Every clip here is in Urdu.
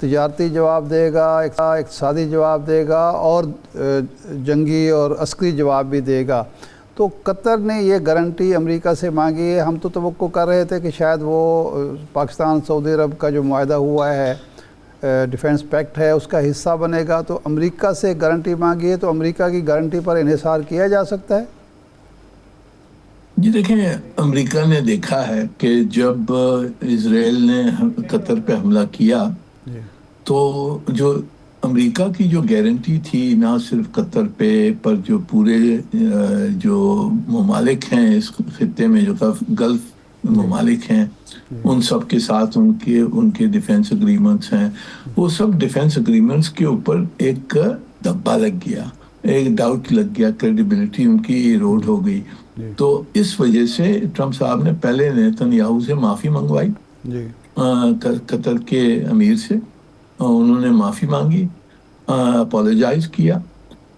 تجارتی جواب دے گا، اقتصادی جواب دے گا اور جنگی اور عسکری جواب بھی دے گا۔ تو قطر نے یہ گارنٹی امریکہ سے مانگی ہے۔ ہم تو توقع کر رہے تھے کہ شاید وہ پاکستان سعودی عرب کا جو معاہدہ ہوا ہے ڈیفنس پیکٹ ہے اس کا حصہ بنے گا، تو امریکہ سے گارنٹی مانگی ہے، تو امریکہ کی گارنٹی پر انحصار کیا جا سکتا ہے؟ جی دیکھیں، امریکہ نے دیکھا ہے کہ جب اسرائیل نے قطر پہ حملہ کیا تو جو امریکہ کی جو گارنٹی تھی نہ صرف قطر پہ پر جو پورے جو ممالک ہیں اس خطے میں، جو گلف ممالک ہیں، ان سب کے ساتھ ان کے ڈیفنس اگریمنٹس ہیں، وہ سب ڈیفنس اگریمنٹس کے اوپر ایک دبا لگ گیا، ایک ڈاؤٹ لگ گیا، کریڈیبلٹی ان کی ایروڈ ہو گئی۔ تو اس وجہ سے ٹرمپ صاحب نے پہلے نیتن یاہو سے معافی منگوائی، قطر کے امیر سے انہوں نے معافی مانگی، اپولوجائز کیا،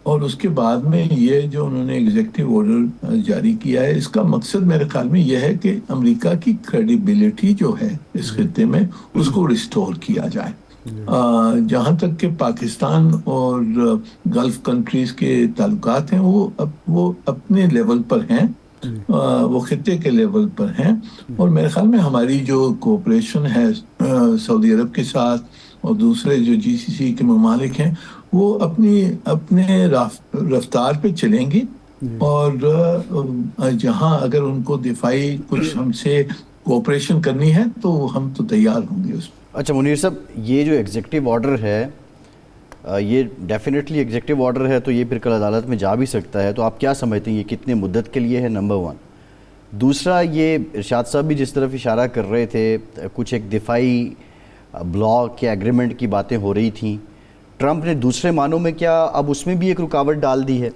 اور اس کے بعد میں یہ جو انہوں نے ایگزیکٹو آرڈر جاری کیا ہے، اس کا مقصد میرے خیال میں یہ ہے کہ امریکہ کی کریڈیبلٹی جو ہے اس خطے میں اس کو ریسٹور کیا جائے۔ جہاں تک کہ پاکستان اور گلف کنٹریز کے تعلقات ہیں وہ اپنے لیول پر ہیں، وہ خطے کے لیول پر ہیں، اور میرے خیال میں ہماری جو کوپریشن ہے سعودی عرب کے ساتھ اور دوسرے جو جی سی سی کے ممالک ہیں وہ اپنے رفتار پہ چلیں گی، اور جہاں اگر ان کو دفاعی کچھ ہم سے کوپریشن کرنی ہے تو ہم تو تیار ہوں گے اس میں۔ اچھا منیر صاحب، یہ جو ایگزیکٹو آرڈر ہے یہ ڈیفینیٹلی ایگزیکٹو آرڈر ہے تو یہ پھر کل عدالت میں جا بھی سکتا ہے، تو آپ کیا سمجھتے ہیں یہ کتنے مدت کے لیے ہے؟ نمبر 1۔ دوسرا، یہ ارشاد صاحب بھی جس طرف اشارہ کر رہے تھے، کچھ ایک دفاعی بلاک یا ایگریمنٹ کی باتیں ہو رہی تھیں، ٹرمپ نے دوسرے معنوں میں کیا اب اس میں بھی ایک رکاوٹ ڈال دی ہے؟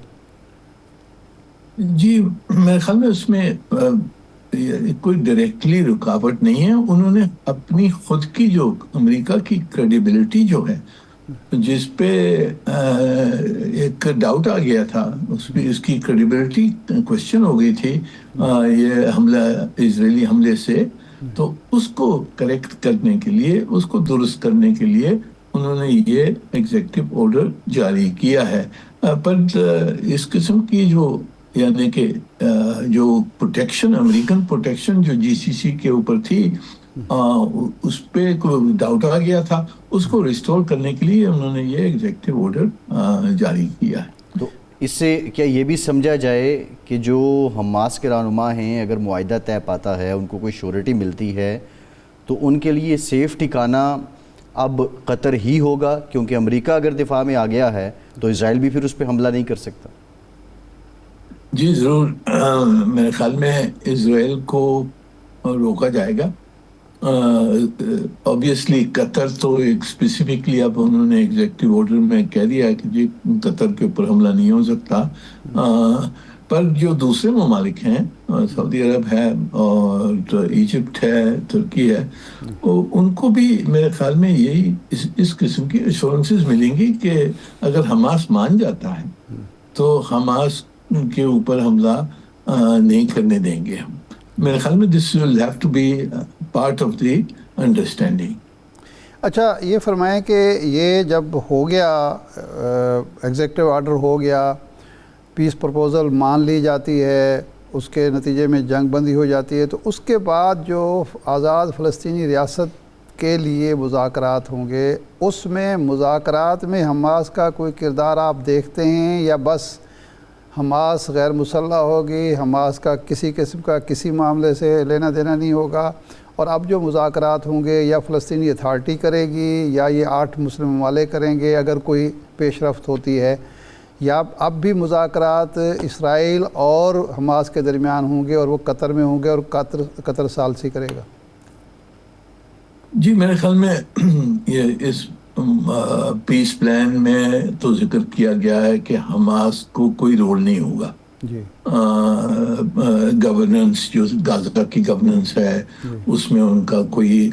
جی میرے خیال میں اس میں کوئی ڈائریکٹلی رکاوٹ نہیں ہے، انہوں نے اپنی خود کی جو امریکہ کی کریڈیبلٹی جو ہے جس پہ ایک ڈاؤٹ آ گیا تھا، اس کی کریڈیبلٹی کوشچن ہو گئی تھی یہ حملہ اسرائیلی حملے سے، تو اس کو کریکٹ کرنے کے لیے، اس کو درست کرنے کے لیے انہوں نے یہ ایگزیکٹو آرڈر جاری کیا ہے۔ پر اس قسم کی جو یعنی کہ جو پروٹیکشن، امریکن پروٹیکشن جو جی سی سی کے اوپر تھی، اس پہ کوئی ڈاؤٹ آ گیا تھا، اس کو ریسٹور کرنے کے لیے انہوں نے یہ ایگزیکٹو آرڈر جاری کیا ہے۔ تو اس سے کیا یہ بھی سمجھا جائے کہ جو حماس کے رہنما ہیں اگر معاہدہ طے پاتا ہے، ان کو کوئی شیورٹی ملتی ہے، تو ان کے لیے سیف ٹھکانہ اب قطر ہی ہوگا، کیونکہ امریکہ اگر دفاع میں آ گیا ہے تو اسرائیل بھی پھر اس پہ حملہ نہیں کر سکتا؟ جی ضرور، میرے خیال میں اسرائیل کو روکا جائے گا۔ آبویسلی قطر تو ایک اسپیسیفکلی اب انہوں نے ایگزیکٹو آرڈر میں کہہ دیا ہے کہ جی قطر کے اوپر حملہ نہیں ہو سکتا، پر جو دوسرے ممالک ہیں، سعودی عرب ہے اور ایجپٹ ہے، ترکی ہے، ان کو بھی میرے خیال میں یہی اس قسم کی ایشورنسز ملیں گی کہ اگر حماس مان جاتا ہے تو حماس کے اوپر حملہ نہیں کرنے دیں گے ہم۔ میرے خیال میں this will have to be part of the understanding. اچھا یہ فرمائیں کہ یہ جب ہو گیا ایگزیکٹو آرڈر ہو گیا، پیس پرپوزل مان لی جاتی ہے، اس کے نتیجے میں جنگ بندی ہو جاتی ہے، تو اس کے بعد جو آزاد فلسطینی ریاست کے لیے مذاکرات ہوں گے، اس میں مذاکرات میں حماس کا کوئی کردار آپ دیکھتے ہیں، یا بس حماس غیر مسلح ہوگی، حماس کا کسی قسم کا کسی معاملے سے لینا دینا نہیں ہوگا، اور اب جو مذاکرات ہوں گے یا فلسطینی اتھارٹی کرے گی یا یہ 8 مسلم ممالک کریں گے اگر کوئی پیش رفت ہوتی ہے، یا اب بھی مذاکرات اسرائیل اور حماس کے درمیان ہوں گے اور وہ قطر میں ہوں گے اور قطر ثالثی کرے گا؟ جی میرے خیال میں یہ اس پیس پلان میں تو ذکر کیا گیا ہے کہ حماس کو کوئی رول نہیں ہوگا، جی گورننس جو غزہ کی گورننس ہے اس میں ان کا کوئی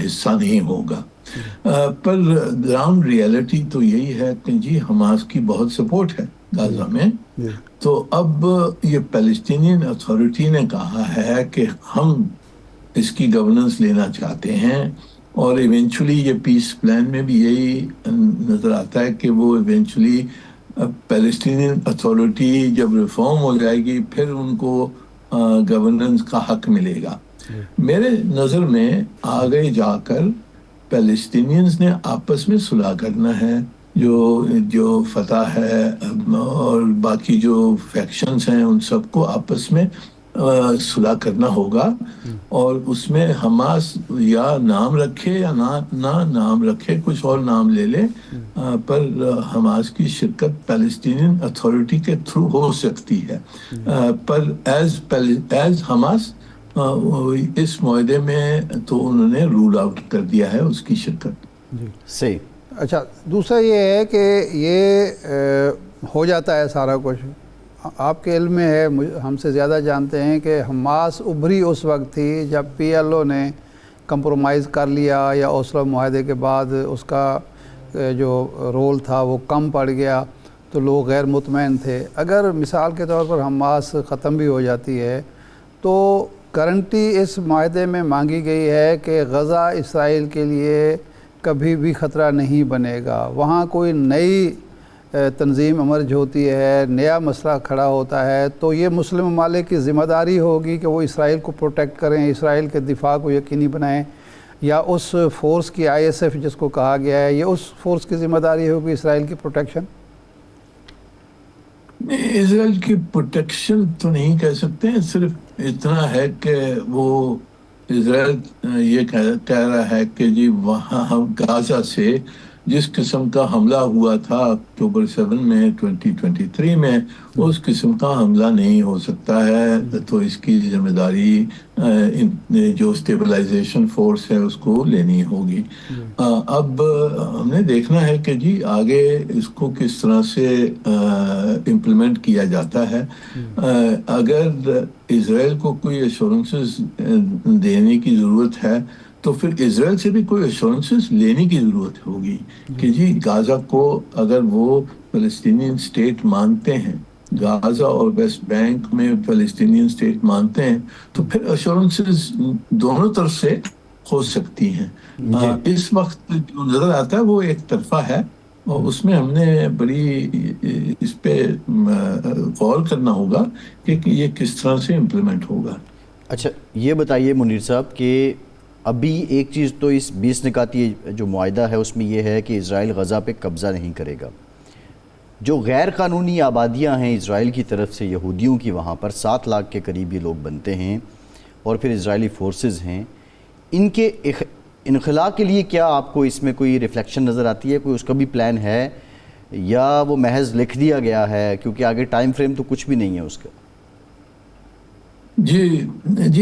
حصہ نہیں ہوگا، پر گراؤنڈ ریئلٹی تو یہی ہے کہ جی حماس کی بہت سپورٹ ہے غزہ میں، تو اب یہ پیلسٹینین اتھارٹی نے کہا ہے کہ ہم اس کی گورننس لینا چاہتے ہیں، اور ایونچولی یہ پیس پلان میں بھی یہی نظر آتا ہے کہ وہ ایونچولی پیلسٹینین اتھارٹی جب ریفارم ہو جائے گی پھر ان کو گورننس کا حق ملے گا. میرے نظر میں آگے جا کر پیلسٹینینز نے آپس میں صلح کرنا ہے. جو فتح ہے اور باقی جو فیکشنز ہیں ان سب کو آپس میں صلح کرنا ہوگا, اور اس میں حماس یا نام رکھے یا نہ نام رکھے, کچھ اور نام لے لے, پر حماس کی شرکت پیلسٹینین اتھارٹی کے تھرو ہو سکتی ہے. پر ایز حماس اس معاہدے میں تو انہوں نے رول آؤٹ کر دیا ہے اس کی شرکت. صحیح. اچھا, دوسرا یہ ہے کہ یہ ہو جاتا ہے سارا کچھ, آپ کے علم میں ہے, ہم سے زیادہ جانتے ہیں کہ حماس ابھری اس وقت تھی جب پی ایل او نے کمپرومائز کر لیا, یا اوسلو معاہدے کے بعد اس کا جو رول تھا وہ کم پڑ گیا تو لوگ غیر مطمئن تھے. اگر مثال کے طور پر حماس ختم بھی ہو جاتی ہے تو گارنٹی اس معاہدے میں مانگی گئی ہے کہ غزہ اسرائیل کے لیے کبھی بھی خطرہ نہیں بنے گا. وہاں کوئی نئی تنظیم امرج ہوتی ہے, نیا مسئلہ کھڑا ہوتا ہے, تو یہ مسلم ممالک کی ذمہ داری ہوگی کہ وہ اسرائیل کو پروٹیکٹ کریں, اسرائیل کے دفاع کو یقینی بنائیں, یا اس فورس کی ISF جس کو کہا گیا ہے, یہ اس فورس کی ذمہ داری ہوگی اسرائیل کی پروٹیکشن؟ اسرائیل کی پروٹیکشن تو نہیں کہہ سکتے ہیں, صرف اتنا ہے کہ وہ اسرائیل یہ کہہ رہا ہے کہ جی وہاں غازہ سے جس قسم کا حملہ ہوا تھا اکتوبر 7 میں 2023 میں, اس قسم کا حملہ نہیں ہو سکتا ہے, تو اس کی ذمہ داری جو اسٹیبلائزیشن فورس ہے اس کو لینی ہوگی. اب ہم نے دیکھنا ہے کہ جی آگے اس کو کس طرح سے امپلیمنٹ کیا جاتا ہے. اگر اسرائیل کو کوئی ایشورنسز دینے کی ضرورت ہے تو پھر اسرائیل سے بھی کوئی ایشورنسز لینے کی ضرورت ہوگی کہ جی غازہ کو اگر وہ فلسطینین اسٹیٹ مانتے ہیں, غازہ اور ویسٹ بینک میں فلسطینین اسٹیٹ مانتے ہیں, تو پھر ایشورنسز دونوں طرف سے ہو سکتی ہیں. اس وقت جو نظر آتا ہے وہ ایک طرفہ ہے, اور اس میں ہم نے بڑی اس پہ غور کرنا ہوگا کہ یہ کس طرح سے امپلیمنٹ ہوگا. اچھا, یہ بتائیے منیر صاحب کہ ابھی ایک چیز تو اس 20 نکاتی جو معاہدہ ہے اس میں یہ ہے کہ اسرائیل غزہ پہ قبضہ نہیں کرے گا. جو غیر قانونی آبادیاں ہیں اسرائیل کی طرف سے یہودیوں کی, وہاں پر 7 لاکھ کے قریب یہ لوگ بنتے ہیں, اور پھر اسرائیلی فورسز ہیں, ان کے انخلاء کے لیے کیا آپ کو اس میں کوئی ریفلیکشن نظر آتی ہے, کوئی اس کا بھی پلان ہے, یا وہ محض لکھ دیا گیا ہے کیونکہ آگے ٹائم فریم تو کچھ بھی نہیں ہے اس کا؟ جی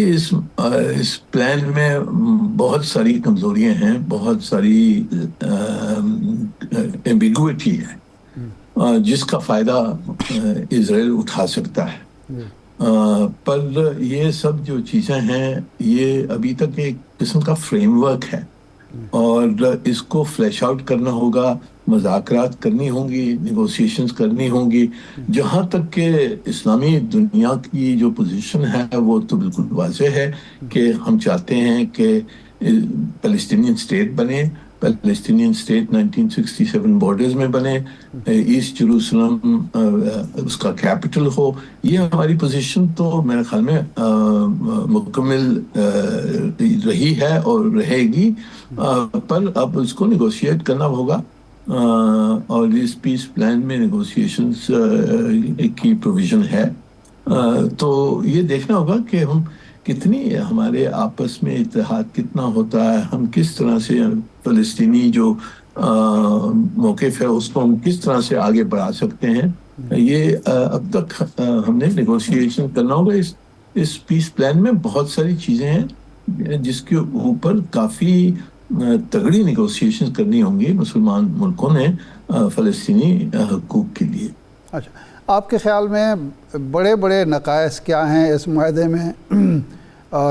اس پلان میں بہت ساری کمزوریاں ہیں, بہت ساری ایمبیگوٹی ہے جس کا فائدہ اسرائیل اٹھا سکتا ہے. پر یہ سب جو چیزیں ہیں یہ ابھی تک ایک قسم کا فریم ورک ہے, اور اس کو فلیش آؤٹ کرنا ہوگا, مذاکرات کرنی ہوں گی, نیگوسیشنز کرنی ہوں گی. جہاں تک کہ اسلامی دنیا کی جو پوزیشن ہے وہ تو بالکل واضح ہے کہ ہم چاہتے ہیں کہ فلسطینین اسٹیٹ بنے, فلسطینین اسٹیٹ 1967 بارڈرز میں بنے, ایسٹ جروسلم اس کا کیپٹل ہو. یہ ہماری پوزیشن تو میرے خیال میں مکمل رہی ہے اور رہے گی, پر اب اس کو نیگوشیٹ کرنا ہوگا, اور اس پیس پلان میں نیگوسیشنز کی پروویژن ہے. تو یہ دیکھنا ہوگا کہ ہم کتنی, ہمارے آپس میں اتحاد کتنا ہوتا ہے, ہم کس طرح سے فلسطینی جو موقف ہے اس کو ہم کس طرح سے آگے بڑھا سکتے ہیں. یہ اب تک ہم نے نیگوشیشن کرنا ہوگا. اس پیس پلان میں بہت ساری چیزیں ہیں جس کے اوپر کافی تگڑی نیگوسیشن کرنی ہوں گی مسلمان ملکوں نے فلسطینی حقوق کے لیے. اچھا, آپ کے خیال میں بڑے بڑے نقائص کیا ہیں اس معاہدے میں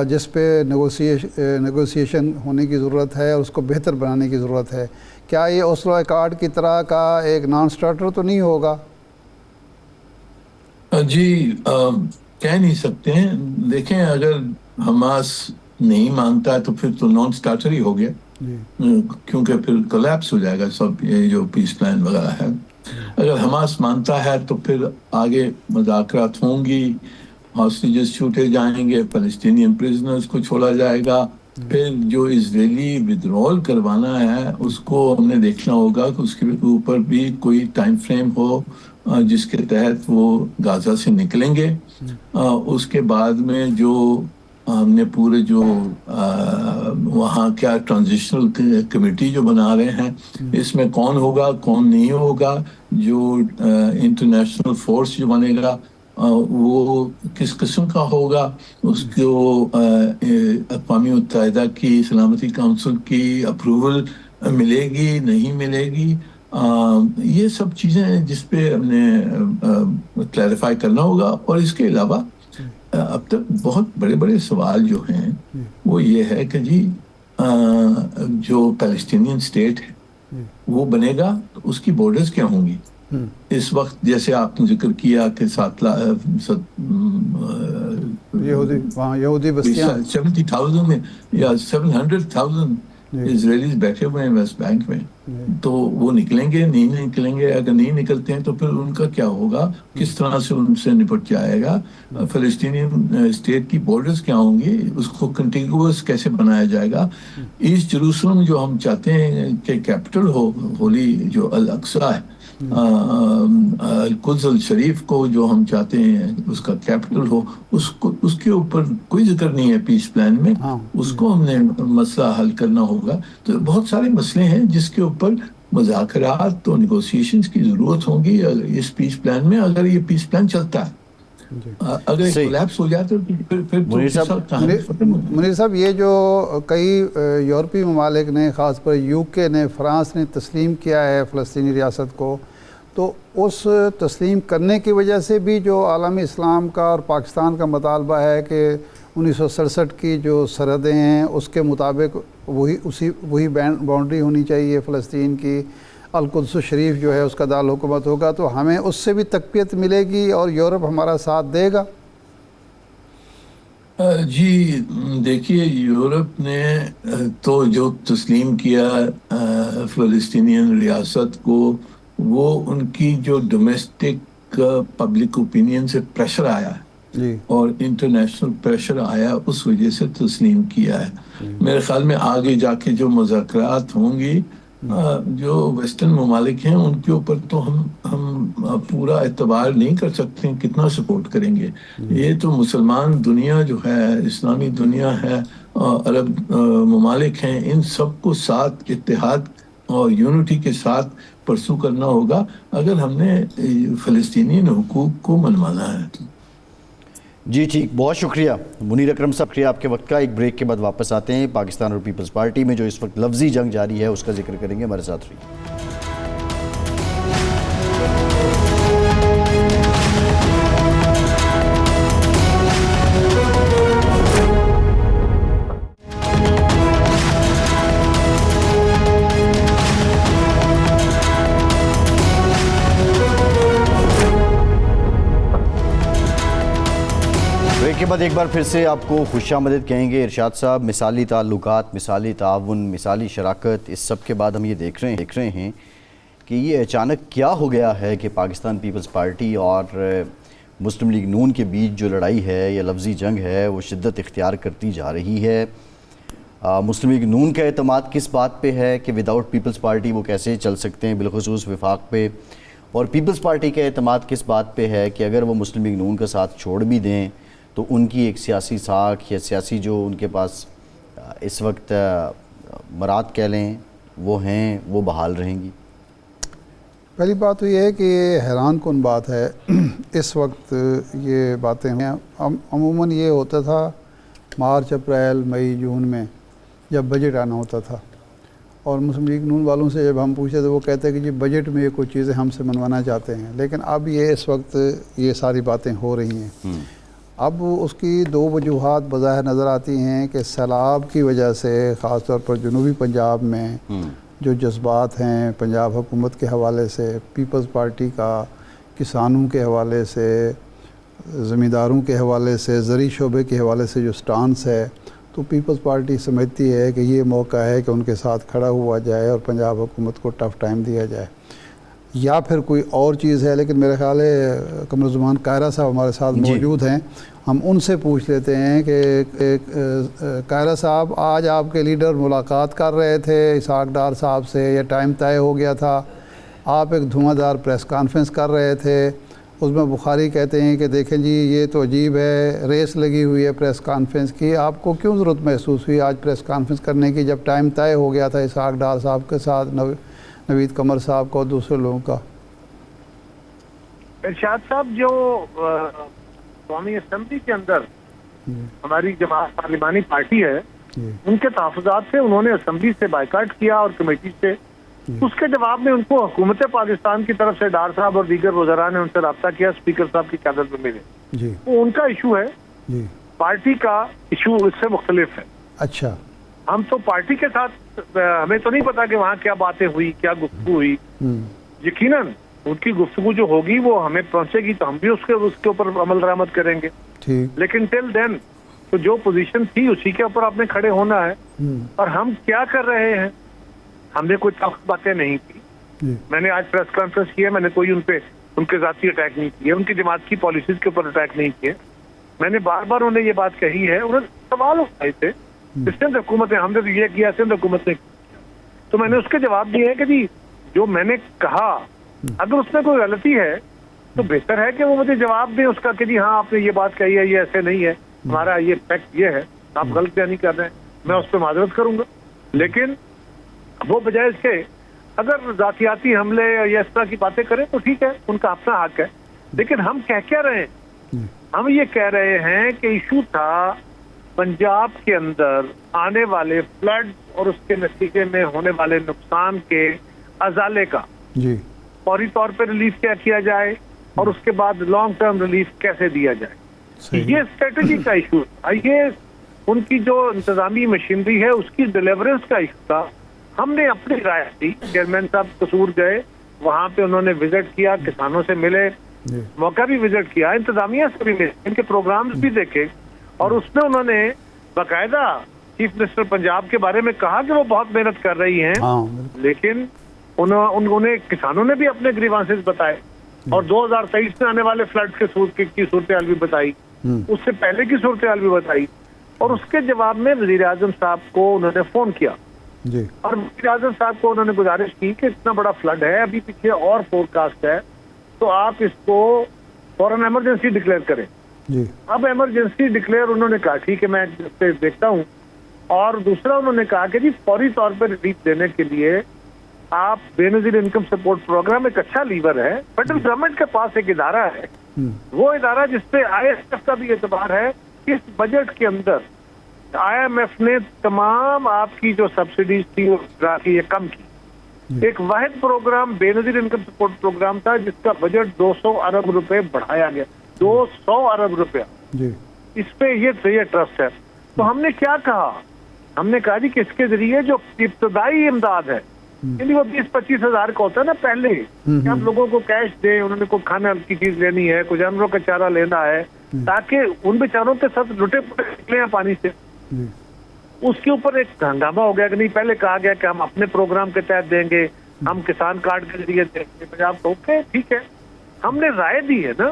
جس پہ نیگوسیشن ہونے کی ضرورت ہے اور اس کو بہتر بنانے کی ضرورت ہے؟ کیا یہ اوسلو ایکارڈ کی طرح کا ایک نان سٹارٹر تو نہیں ہوگا؟ جی کہہ نہیں سکتے ہیں. دیکھیں, اگر حماس نہیں مانتا ہے تو پھر تو نان سٹارٹر ہی ہو گیا. کیونکہ پھر کولیپس ہو جائے گا سب یہ جو پیس پلان وغیرہ ہے. اگر حماس مانتا ہے تو پھر آگے مذاکرات ہوں گی، ہاسٹیجز چھوٹے جائیں گے، فلسطینین پریزنرز کو چھوڑا جائے گا. پھر جو اسرائیلی ودرول کروانا ہے اس کو ہم نے دیکھنا ہوگا کہ اس کے اوپر بھی کوئی ٹائم فریم ہو جس کے تحت وہ غازہ سے نکلیں گے. اس کے بعد میں جو ہم نے پورے جو وہاں کیا ٹرانزیشنل کمیٹی جو بنا رہے ہیں اس میں کون ہوگا کون نہیں ہوگا، جو انٹرنیشنل فورس جو بنے گا وہ کس قسم کا ہوگا، اس کو اقوام متحدہ کی سلامتی کونسل کی اپروول ملے گی نہیں ملے گی. یہ سب چیزیں ہیں جس پہ ہم نے کلیریفائی کرنا ہوگا. اور اس کے علاوہ اب تک بہت بڑے بڑے سوال جو ہیں وہ یہ ہے کہ جی جو پیلسٹینین اسٹیٹ ہے وہ بنے گا تو اس کی بارڈرز کیا ہوں گی. اس وقت جیسے آپ نے ذکر کیا کہ 70,000 یا 700,000 اسرائیلیز بیٹھے ہوئے ہیں ویسٹ بینک میں، تو وہ نکلیں گے نہیں نکلیں گے؟ اگر نہیں نکلتے ہیں تو پھر ان کا کیا ہوگا، کس طرح سے ان سے نپٹ جائے گا؟ فلسطینین اسٹیٹ کی بارڈرز کیا ہوں گی، اس کو کنٹیگوس کیسے بنایا جائے گا؟ ایسٹ جروسلم جو ہم چاہتے ہیں کہ کیپٹل ہو ہولی جو الاقصی ہے، القدس الشریف کو جو ہم چاہتے ہیں اس کا کیپٹل ہو، اس کے اوپر کوئی ذکر نہیں ہے پیس پلان میں. اس کو ہم نے مسئلہ حل کرنا ہوگا. تو بہت سارے مسئلے ہیں جس کے اوپر مذاکرات اور نیگوسیشنز کی ضرورت ہوگی اس پیس پلان میں، اگر یہ پیس پلان چلتا ہے. اگر کولیپس ہو جاتا ہے پھر منیر صاحب، یہ جو کئی یورپی ممالک نے، خاص پر UK نے، فرانس نے تسلیم کیا ہے فلسطینی ریاست کو، تو اس تسلیم کرنے کی وجہ سے بھی جو عالمی اسلام کا اور پاکستان کا مطالبہ ہے کہ 1967 کی جو سرحدیں ہیں اس کے مطابق وہی باؤنڈری ہونی چاہیے فلسطین کی، القدس شریف جو ہے اس کا دارالحکومت ہوگا، تو ہمیں اس سے بھی تقویت ملے گی اور یورپ ہمارا ساتھ دے گا؟ جی دیکھیے، یورپ نے تو جو تسلیم کیا فلسطینین ریاست کو، وہ ان کی جو ڈومیسٹک پبلک اوپینین سے پریشر آیا ہے اور انٹرنیشنل پریشر آیا، اس وجہ سے تسلیم کیا ہے. میرے خیال میں آگے جا کے جو مذاکرات ہوں گی جو ویسٹرن ممالک ہیں ان کے اوپر تو ہم پورا اعتبار نہیں کر سکتے کتنا سپورٹ کریں گے. یہ تو مسلمان دنیا جو ہے، اسلامی دنیا ہے، عرب ممالک ہیں، ان سب کو ساتھ اتحاد اور یونٹی کے ساتھ پرسو کرنا ہوگا اگر ہم نے فلسطینی حقوق کو منوانا ہے. جی ٹھیک، بہت شکریہ منیر اکرم صاحب، شکریہ آپ کے وقت کا. ایک بریک کے بعد واپس آتے ہیں. پاکستان اور پیپلز پارٹی میں جو اس وقت لفظی جنگ جاری ہے اس کا ذکر کریں گے. ہمارے ساتھ رہیے. کے بعد ایک بار پھر سے آپ کو خوش آمدید کہیں گے. ارشاد صاحب، مثالی تعلقات، مثالی تعاون، مثالی شراکت، اس سب کے بعد ہم یہ دیکھ رہے ہیں کہ یہ اچانک کیا ہو گیا ہے کہ پاکستان پیپلز پارٹی اور مسلم لیگ نون کے بیچ جو لڑائی ہے یا لفظی جنگ ہے وہ شدت اختیار کرتی جا رہی ہے. مسلم لیگ نون کا اعتماد کس بات پہ ہے کہ وداؤٹ پیپلز پارٹی وہ کیسے چل سکتے ہیں، بالخصوص وفاق پہ، اور پیپلز پارٹی کا اعتماد کس بات پہ ہے کہ اگر وہ مسلم لیگ نون کا ساتھ چھوڑ بھی دیں تو ان کی ایک سیاسی ساکھ یا سیاسی جو ان کے پاس اس وقت مراد کہہ لیں وہ ہیں، وہ بحال رہیں گی. پہلی بات تو یہ ہے کہ یہ حیران کن بات ہے اس وقت یہ باتیں ہیں. عموماً یہ ہوتا تھا مارچ، اپریل، مئی، جون میں جب بجٹ آنا ہوتا تھا، اور مسلم لیگ نون والوں سے جب ہم پوچھتے تو وہ کہتے ہیں کہ جی بجٹ میں یہ کوئی چیزیں ہم سے منوانا چاہتے ہیں. لیکن اب یہ اس وقت یہ ساری باتیں ہو رہی ہیں. اب اس کی دو وجوہات بظاہر نظر آتی ہیں کہ سیلاب کی وجہ سے خاص طور پر جنوبی پنجاب میں جو جذبات ہیں پنجاب حکومت کے حوالے سے، پیپلز پارٹی کا کسانوں کے حوالے سے، زمینداروں کے حوالے سے، زرعی شعبے کے حوالے سے جو سٹانس ہے تو پیپلز پارٹی سمجھتی ہے کہ یہ موقع ہے کہ ان کے ساتھ کھڑا ہوا جائے اور پنجاب حکومت کو ٹف ٹائم دیا جائے، یا پھر کوئی اور چیز ہے؟ لیکن میرا خیال ہے قمرالزمان قاہرہ صاحب ہمارے ساتھ موجود ہیں، ہم ان سے پوچھ لیتے ہیں کہ قاہرہ صاحب، آج آپ کے لیڈر ملاقات کر رہے تھے اسحاق ڈار صاحب سے، یا ٹائم طے ہو گیا تھا؟ آپ ایک دھواں دار پریس کانفرنس کر رہے تھے، اس میں بخاری کہتے ہیں کہ دیکھیں جی یہ تو عجیب ہے، ریس لگی ہوئی ہے پریس کانفرنس کی، آپ کو کیوں ضرورت محسوس ہوئی آج پریس کانفرنس کرنے کی جب ٹائم طے ہو گیا تھا اسحاق ڈار صاحب کے ساتھ، نوید قمر صاحب کو اور دوسرے لوگوں کا؟ ارشاد صاحب، جو قومی اسمبلی کے اندر ہماری جماعت پارلیمانی پارٹی ہے، ان کے تحفظات سے انہوں نے اسمبلی سے بائیکاٹ کیا اور کمیٹی سے، اس کے جواب میں ان کو حکومت پاکستان کی طرف سے ڈار صاحب اور دیگر وزراء نے ان سے رابطہ کیا، اسپیکر صاحب کی قیادت میں ملے، وہ ان کا ایشو ہے، پارٹی کا ایشو اس سے مختلف ہے۔ اچھا، ہم تو پارٹی کے ساتھ، ہمیں تو نہیں پتا کہ وہاں کیا باتیں ہوئی، کیا گفتگو ہوئی، یقیناً ان کی گفتگو جو ہوگی وہ ہمیں پہنچے گی تو ہم بھی اس کے اوپر عمل درآمد کریں گے، لیکن ٹل دین تو جو پوزیشن تھی اسی کے اوپر آپ نے کھڑے ہونا ہے۔ اور ہم کیا کر رہے ہیں؟ ہم نے کوئی ٹف باتیں نہیں کی، میں نے آج پریس کانفرنس کی ہے، میں نے کوئی ان کے ذاتی اٹیک نہیں کیے، ان کی جماعت کی پالیسیز کے اوپر اٹیک نہیں کیے، میں نے بار بار انہیں یہ بات کہی ہے، انہوں نے سوال اٹھائے تھے، سندھ حکومت نے ہم نے یہ کیا، سندھ حکومت نے کیا، تو میں نے اس کے جواب دیے ہیں کہ جی جو میں نے کہا اگر اس میں کوئی غلطی ہے تو بہتر ہے کہ وہ مجھے جواب دیں اس کا کہ جی ہاں آپ نے یہ بات کہی ہے، یہ ایسے نہیں ہے، ہمارا یہ فیکٹ یہ ہے، آپ غلط بیان نہیں کر رہے ہیں، میں اس پہ معذرت کروں گا۔ لیکن وہ بجائے اس کے اگر ذاتیاتی حملے یا اس طرح کی باتیں کریں تو ٹھیک ہے، ان کا اپنا حق ہے، لیکن ہم کہہ کیا رہے ہیں؟ ہم یہ کہہ رہے ہیں کہ ایشو تھا پنجاب کے اندر آنے والے فلڈ اور اس کے نتیجے میں ہونے والے نقصان کے ازالے کا فوری طور پہ ریلیف کیا جائے اور اس کے بعد لانگ ٹرم ریلیف کیسے دیا جائے، یہ اسٹریٹجی کا ایشو ہے، یہ ان کی جو انتظامی مشینری ہے اس کی ڈیلیورنس کا ایشو تھا۔ ہم نے اپنی رائے دی، چیئرمین صاحب قصور گئے، وہاں پہ انہوں نے وزٹ کیا، کسانوں سے ملے، موقع بھی وزٹ کیا، انتظامیہ سے بھی ملے، ان کے پروگرامز بھی دیکھے، اور اس میں انہوں نے باقاعدہ چیف منسٹر پنجاب کے بارے میں کہا کہ وہ بہت محنت کر رہی ہیں، لیکن انہوں نے کسانوں نے بھی اپنے گریوانسز بتائے اور 2023 میں آنے والے فلڈ کی صورتحال بھی بتائی، اس سے پہلے کی صورتحال بھی بتائی، اور اس کے جواب میں وزیر اعظم صاحب کو انہوں نے فون کیا اور وزیر اعظم صاحب کو انہوں نے گزارش کی کہ اتنا بڑا فلڈ ہے، ابھی پیچھے اور فور کاسٹ ہے، تو آپ اس کو فوراً ایمرجنسی ڈکلیئر کریں۔ اب ایمرجنسی ڈکلیئر انہوں نے کہا ٹھیک ہے میں دیکھتا ہوں، اور دوسرا انہوں نے کہا کہ جی فوری طور پہ ریلیف دینے کے لیے آپ بے نظیر انکم سپورٹ پروگرام ایک اچھا لیور ہے، فیڈرل گورنمنٹ کے پاس ایک ادارہ ہے، وہ ادارہ جس پہ آئی ایس ایف کا بھی اعتبار ہے، اس بجٹ کے اندر آئی ایم ایف نے تمام آپ کی جو سبسڈیز تھی وہ یہ کم کی، ایک واحد پروگرام بے نظیر انکم سپورٹ پروگرام تھا جس کا بجٹ 200 ارب روپے بڑھایا گیا، 200 ارب روپیہ، اس پہ یہ ٹرسٹ ہے۔ تو ہم نے کیا کہا؟ ہم نے کہا جی کہ اس کے ذریعے جو ابتدائی امداد ہے، یعنی وہ 20-25 ہزار کا ہوتا ہے نا پہلے کہ ہم لوگوں کو کیش دیں، انہوں نے کوئی کھانا کی چیز لینی ہے، کوئی جانوروں کا چارہ لینا ہے، تاکہ ان بیچاروں کے ساتھ لٹے پٹے نکلے ہیں پانی سے، اس کے اوپر ایک ہنگامہ ہو گیا کہ نہیں، پہلے کہا گیا کہ ہم اپنے پروگرام کے تحت دیں گے، ہم کسان کارڈ کے ذریعے دیں گے، پنجاب کو اوکے ٹھیک ہے، ہم نے رائے دی ہے نا،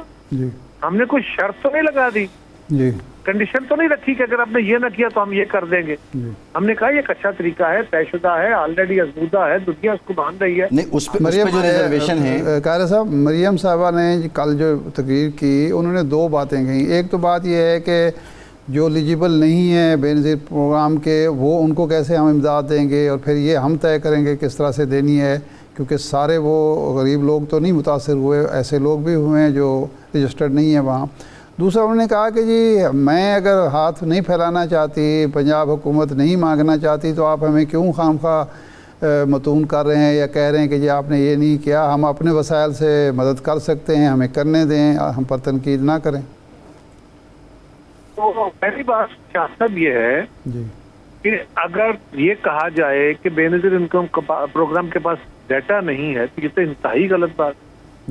ہم نے کوئی شرط تو نہیں لگا دی، کنڈیشن تو نہیں رکھی کہ اگر آپ نے یہ نہ کیا تو ہم یہ کر دیں گے، ہم نے کہا یہ ایک اچھا طریقہ ہے، طے شدہ ہے، آلریڈی ازمودہ ہے، دنیا اس کو مان رہی ہے۔ نہیں اس پہ جو ریزرویشن ہے قاہرہ صاحب، مریم صاحبہ نے کل جو تقریر کی انہوں نے دو باتیں کہیں، ایک تو بات یہ ہے کہ جو ایلیجیبل نہیں ہے بے نظیر پروگرام کے وہ ان کو کیسے ہم امداد دیں گے، اور پھر یہ ہم طے کریں گے کس طرح سے دینی ہے، کیونکہ سارے وہ غریب لوگ تو نہیں متاثر ہوئے، ایسے لوگ بھی ہوئے ہیں جو رجسٹرڈ نہیں ہیں وہاں۔ دوسرا انہوں نے کہا کہ جی میں اگر ہاتھ نہیں پھیلانا چاہتی، پنجاب حکومت نہیں مانگنا چاہتی، تو آپ ہمیں کیوں خام خواہ متون کر رہے ہیں یا کہہ رہے ہیں کہ جی آپ نے یہ نہیں کیا، ہم اپنے وسائل سے مدد کر سکتے ہیں، ہمیں کرنے دیں، ہم پر تنقید نہ کریں۔ تو پہلی بات صاحب یہ ہے کہ اگر یہ کہا جائے کہ بے نظیر انکم پروگرام کے پاس ڈیٹا نہیں ہے تو یہ تو انتہائی غلط بات،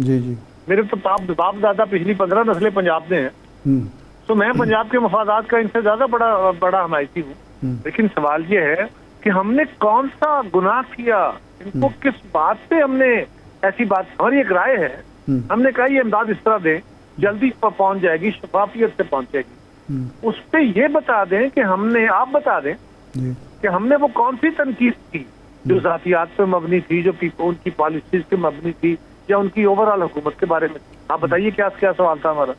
جی جی میرے تو باپ دادا پچھلی 15 نسلیں پنجاب میں ہیں، تو میں پنجاب کے مفادات کا ان سے زیادہ بڑا حمایتی ہوں. لیکن سوال یہ ہے کہ ہم نے کون سا گناہ کیا، ان کو کس بات پہ ہم نے ایسی بات، ہماری ایک رائے ہے، ہم نے کہا یہ امداد اس طرح دیں جلدی پہنچ جائے گی، شفافیت سے پہنچے گی. اس پہ یہ بتا دیں کہ ہم نے، آپ بتا دیں کہ ہم نے وہ کون سی تنقید کی جو ذاتیات پہ مبنی تھی، جو ان کی پالیسیز پہ مبنی تھی، یا ان کی اوور آل حکومت کے بارے میں. آپ بتائیے کیا سوال تھا ہمارا.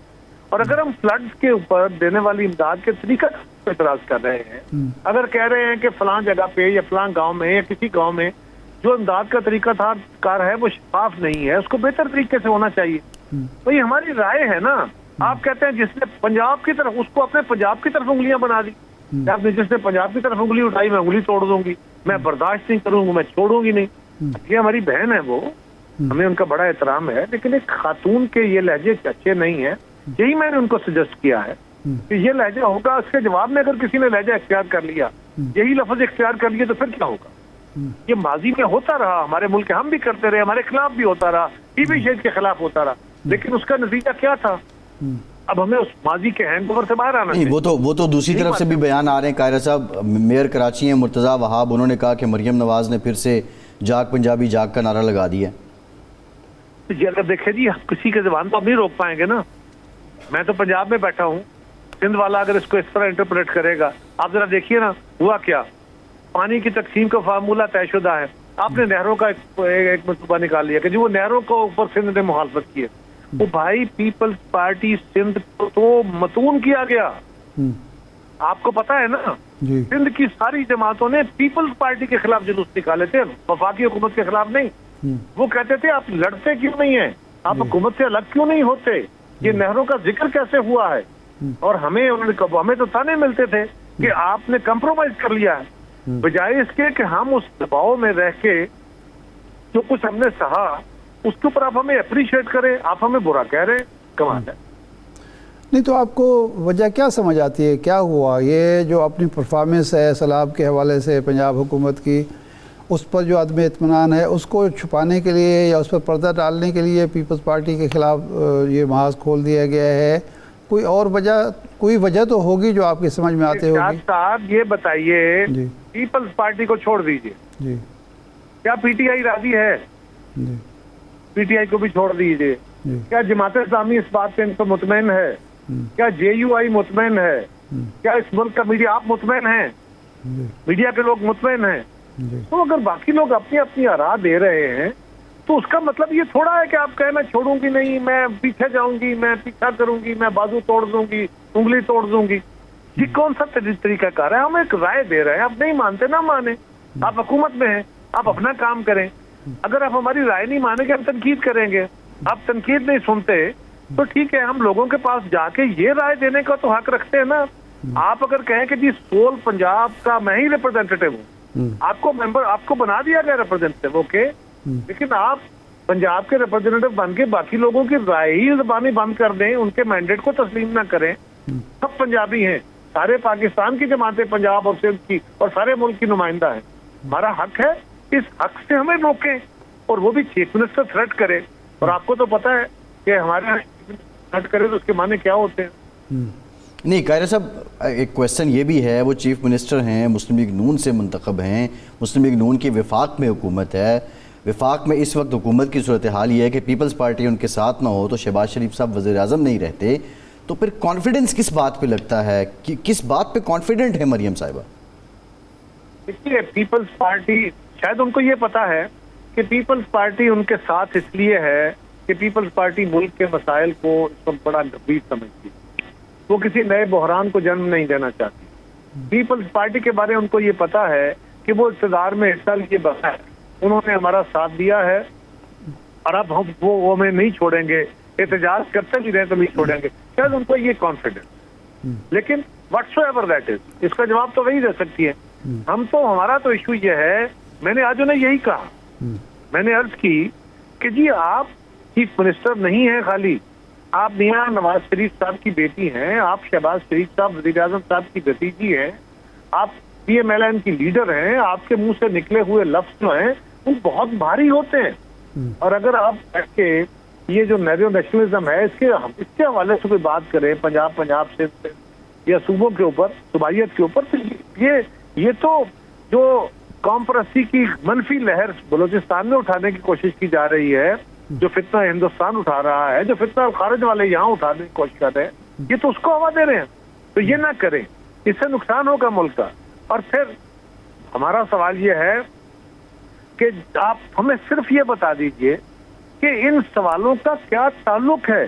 اور اگر ہم فلڈ کے اوپر دینے والی امداد کے طریقہ پہ اعتراض کر رہے ہیں، اگر کہہ رہے ہیں کہ فلاں جگہ پہ یا فلاں گاؤں میں یا کسی گاؤں میں جو امداد کا طریقہ کار ہے وہ شفاف نہیں ہے، اس کو بہتر طریقے سے ہونا چاہیے، تو یہ ہماری رائے ہے نا. آپ کہتے ہیں جس نے پنجاب کی طرف، اس کو اپنے پنجاب کی طرف انگلیاں بنا دی. آپ نے جس نے پنجاب کی طرف انگلی اٹھائی میں انگلی توڑ دوں گی، میں برداشت نہیں کروں گی، میں چھوڑوں گی نہیں. یہ ہماری بہن ہے، وہ ہمیں ان کا بڑا احترام ہے، لیکن ایک خاتون کے یہ لہجے اچھے نہیں ہیں. یہی میں نے ان کو سجیسٹ کیا ہے کہ یہ لہجہ ہوگا. اس کے جواب میں اگر کسی نے لہجہ اختیار کر لیا، یہی لفظ اختیار کر لیے، تو پھر کیا ہوگا؟ یہ ماضی میں ہوتا رہا ہمارے ملک کے، ہم بھی کرتے رہے، ہمارے خلاف بھی ہوتا رہا، ٹی وی شیڈ کے خلاف ہوتا رہا، لیکن اس کا نتیجہ کیا تھا؟ اب ہمیں اس ماضی کے ہینگ اوور سے باہر آنا چاہیے. وہ تو دوسری طرف سے بھی بیان آ رہے ہیں. قاہرہ صاحب، میئر کراچی ہیں مرتضیٰ وہاب، انہوں نے کہا کہ مریم نواز نے پھر سے جاگ پنجابی جاگ کا نعرہ لگا دیا. جی اگر دیکھیں جی، کسی کے زبان تو ہم نہیں روک پائیں گے نا. میں تو پنجاب میں بیٹھا ہوں، سندھ والا اگر اس کو اس طرح انٹرپریٹ کرے گا، آپ ذرا دیکھیے نا ہوا کیا. پانی کی تقسیم کا فارمولہ طے شدہ ہے، آپ نے نہروں کا ایک منصوبہ نکال لیا کہ جو وہ نہروں کو اوپر سندھ نے مخالفت کی ہے. وہ بھائی پیپلز پارٹی سندھ کو تو متون کیا گیا. آپ کو پتا ہے نا، سندھ کی ساری جماعتوں نے پیپلز پارٹی کے خلاف جلوس نکالے تھے، وفاقی حکومت کے خلاف نہیں. وہ کہتے تھے آپ لڑتے کیوں نہیں ہیں، آپ حکومت سے الگ کیوں نہیں ہوتے، یہ نہروں کا ذکر کیسے ہوا ہے. اور ہمیں تو تانے ملتے تھے کہ آپ نے کمپرومائز کر لیا ہے، بجائے اس کے کہ ہم اس دباؤ میں رہ کے جو کچھ ہم نے سہا اس کے اوپر آپ ہمیں اپریشیٹ کریں. آپ ہمیں برا کہہ رہے ہیں، کمال ہے. نہیں تو آپ کو وجہ کیا سمجھ آتی ہے، کیا ہوا؟ یہ جو اپنی پرفارمنس ہے سیلاب کے حوالے سے پنجاب حکومت کی، اس پر جو عدم اطمینان ہے اس کو چھپانے کے لیے یا اس پر پردہ ڈالنے کے لیے پیپلز پارٹی کے خلاف یہ محاذ کھول دیا گیا ہے؟ کوئی وجہ تو ہوگی جو آپ کی سمجھ میں آتے ہوگی. صاحب یہ بتائیے، پیپلز پارٹی کو چھوڑ دیجئے، جی کیا پی ٹی آئی راضی ہے؟ جی پی ٹی آئی کو بھی چھوڑ دیجئے. کیا جماعت اسلامی اس بات پہ ان کو مطمئن ہے؟ کیا جے یو آئی مطمئن ہے؟ کیا اس ملک کا میڈیا، آپ مطمئن ہیں؟ میڈیا کے لوگ مطمئن ہیں؟ تو اگر باقی لوگ اپنی اپنی آراء دے رہے ہیں تو اس کا مطلب یہ تھوڑا ہے کہ آپ کہیں میں چھوڑوں گی نہیں، میں پیچھے جاؤں گی، میں پیچھا کروں گی، میں بازو توڑ دوں گی، انگلی توڑ دوں گی. یہ کون سا طریقہ کار ہے؟ ہم ایک رائے دے رہے ہیں، آپ نہیں مانتے نہ مانیں، آپ حکومت میں ہیں، آپ اپنا کام کریں. اگر آپ ہماری رائے نہیں مانیں گے ہم تنقید کریں گے. آپ تنقید نہیں سنتے تو ٹھیک ہے، ہم لوگوں کے پاس جا کے یہ رائے دینے کا تو حق رکھتے ہیں نا. آپ اگر کہیں کہ جی سول پنجاب کا میں ہی ریپرزینٹیٹو ہوں، آپ کو ممبر، آپ کو بنا دیا گیا ریپرزینٹیٹو، اوکے، لیکن آپ پنجاب کے ریپرزینٹیٹو بن کے باقی لوگوں کی رائے ہی زبانی بند کر دیں، ان کے مینڈیٹ کو تسلیم نہ کریں. سب پنجابی ہیں، سارے پاکستان کی جماعتیں پنجاب اور سندھ کی اور سارے ملک کی نمائندہ ہیں. ہمارا حق ہے، اس حق سے ہمیں روکیں، اور وہ بھی چیف منسٹر تھریٹ کرے. اور آپ کو تو پتا ہے کہ ہمارے تھریٹ کرے تو اس کے معنی کیا ہوتے ہیں. نہیں قاہرہ صاحب، ایک کویسچن یہ بھی ہے، وہ چیف منسٹر ہیں، مسلم لیگ نون سے منتخب ہیں، مسلم لیگ نون کی وفاق میں حکومت ہے. وفاق میں اس وقت حکومت کی صورتحال یہ ہے کہ پیپلز پارٹی ان کے ساتھ نہ ہو تو شہباز شریف صاحب وزیر اعظم نہیں رہتے. تو پھر کانفیڈنس کس بات پہ لگتا ہے، کس بات پہ کانفیڈنٹ ہے مریم صاحبہ؟ دیکھیے، پیپلز پارٹی، شاید ان کو یہ پتا ہے کہ پیپلز پارٹی ان کے ساتھ اس لیے ہے کہ پیپلز پارٹی ملک کے مسائل کو اس وقت بڑا گمبھیر سمجھتی ہے. وہ کسی نئے بحران کو جنم نہیں دینا چاہتی. پیپلز پارٹی کے بارے ان کو یہ پتا ہے کہ وہ اقتدار میں حصہ لیے بغیر انہوں نے ہمارا ساتھ دیا ہے، اور اب ہم وہ ہمیں نہیں چھوڑیں گے، احتجاج کرتے بھی رہے تو نہیں چھوڑیں گے. شاید ان کو یہ کانفیڈنس. لیکن واٹس ایور دیٹ از، اس کا جواب تو وہی دے سکتی ہے. ہم تو، ہمارا تو ایشو یہ ہے، میں نے آج انہیں یہی کہا، میں نے عرض کی کہ جی آپ چیف منسٹر نہیں ہیں خالی، آپ میاں نواز شریف صاحب کی بیٹی ہیں، آپ شہباز شریف صاحب وزیر اعظم صاحب کی بھتیجی ہیں، آپ پی ایم ایل این کی لیڈر ہیں. آپ کے منہ سے نکلے ہوئے لفظ جو ہیں وہ بہت بھاری ہوتے ہیں. اور اگر آپ بیٹھ کے یہ جو نیرو نیشنلزم ہے اس کے حوالے سے کوئی بات کریں پنجاب سے یا صوبوں کے اوپر، صوبائیت کے اوپر، یہ تو جو قوم پرستی کی منفی لہر بلوچستان میں اٹھانے کی کوشش کی جا رہی ہے، جو فتنہ ہندوستان اٹھا رہا ہے، جو فتنہ خارج والے یہاں اٹھانے کی کوشش کر رہے ہیں، یہ تو اس کو ہوا دے رہے ہیں. تو یہ نہ کریں، اس سے نقصان ہوگا ملک کا. اور پھر ہمارا سوال یہ ہے کہ آپ ہمیں صرف یہ بتا دیجئے کہ ان سوالوں کا کیا تعلق ہے.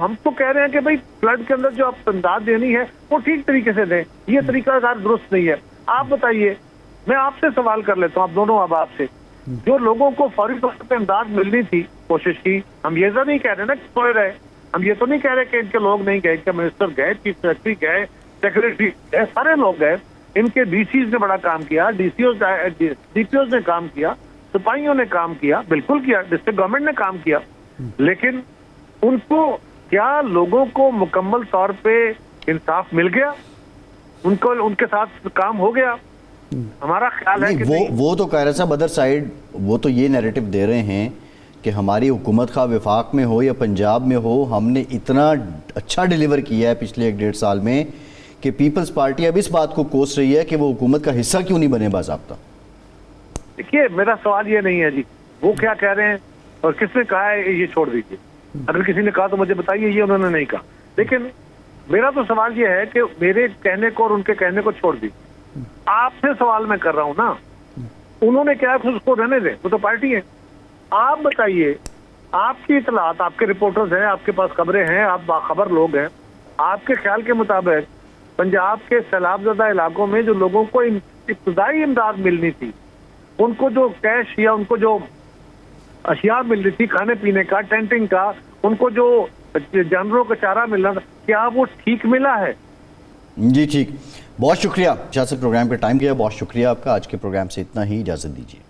ہم تو کہہ رہے ہیں کہ بھئی فلڈ کے اندر جو آپ امداد دینی ہے وہ ٹھیک طریقے سے دیں، یہ طریقہ کار درست نہیں ہے. آپ بتائیے، میں آپ سے سوال کر لیتا ہوں، آپ دونوں اب آپ سے، جو لوگوں کو فوری طور پہ امداد ملنی تھی کوشش کی، ہم یہ تو نہیں کہہ رہے نا کہ سوئے رہے، ہم یہ تو نہیں کہہ رہے کہ ان کے لوگ نہیں گئے، ان کے منسٹر گئے، چیف سیکرٹری گئے، سیکرٹری گئے، سارے لوگ گئے، ان کے ڈی سیز نے بڑا کام کیا، ڈی پی اوز نے کام کیا، سپاہیوں نے کام کیا، بالکل کیا، ڈسٹرکٹ گورنمنٹ نے کام کیا، لیکن ان کو کیا لوگوں کو مکمل طور پہ انصاف مل گیا؟ ان کے ساتھ کام ہو گیا؟ ہمارا خیال ہے کہ وہ تو قاہرہ صاحب ادر سائیڈ وہ تو یہ نیریٹو دے رہے ہیں کہ ہماری حکومت خواہ وفاق میں ہو یا پنجاب میں ہو، ہم نے اتنا اچھا ڈیلیور کیا ہے پچھلے 1.5 سال میں کہ پیپلز پارٹی اب اس بات کو کوس رہی ہے کہ وہ حکومت کا حصہ کیوں نہیں بنے باضابطہ. دیکھیے میرا سوال یہ نہیں ہے جی وہ کیا کہہ رہے ہیں اور کس نے کہا ہے یہ چھوڑ دیجیے. اگر کسی نے کہا تو مجھے بتائیے، یہ انہوں نے نہیں کہا. لیکن میرا تو سوال یہ ہے کہ میرے کہنے کو اور ان کے کہنے کو چھوڑ دیجیے. آپ سے سوال میں کر رہا ہوں نا، انہوں نے کیا اس کو رہنے دیں، وہ تو پارٹی ہے. آپ بتائیے، آپ کی اطلاعات، آپ کے رپورٹرز ہیں، آپ کے پاس خبریں ہیں، آپ باخبر لوگ ہیں، آپ کے خیال کے مطابق پنجاب کے سیلاب زدہ علاقوں میں جو لوگوں کو ابتدائی امداد ملنی تھی، ان کو جو کیش یا ان کو جو اشیاء مل رہی تھی کھانے پینے کا، ٹینٹنگ کا، ان کو جو جانوروں کا چارہ مل رہا تھا، کیا وہ ٹھیک ملا ہے؟ جی ٹھیک، بہت شکریہ شاہ صاحب، پروگرام پہ ٹائم کیا، بہت شکریہ آپ کا. آج کے پروگرام سے اتنا ہی، اجازت دیجیے.